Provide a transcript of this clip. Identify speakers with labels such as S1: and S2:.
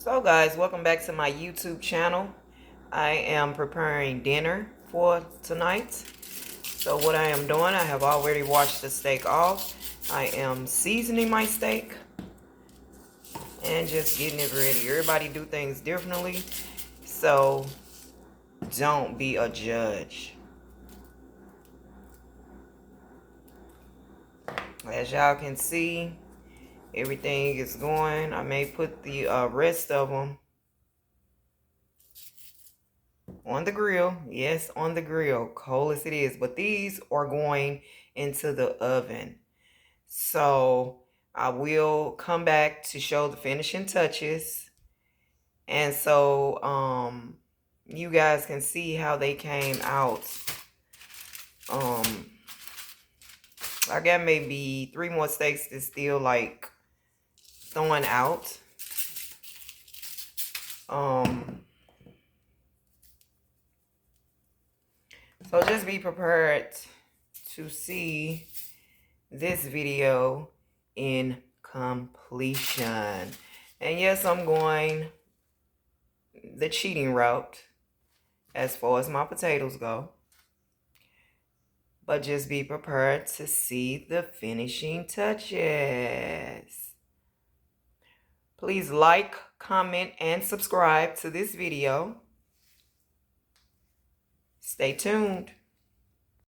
S1: So guys, welcome back to my YouTube channel. I am preparing dinner for tonight. So what I am doing, I have already washed the steak off. I am seasoning my steak and just getting it ready. Everybody do things differently, so don't be a judge. As y'all can see, everything is going. I may put the rest of them on the grill. Yes, on the grill, cold as it is. But these are going into the oven. So I will come back to show the finishing touches. And so you guys can see how they came out. I got maybe 3 more steaks that's still like throwing out. So just be prepared to see this video in completion. And yes, I'm going the cheating route as far as my potatoes go. But just be prepared to see the finishing touches. Please like, comment, and subscribe to this video. Stay tuned.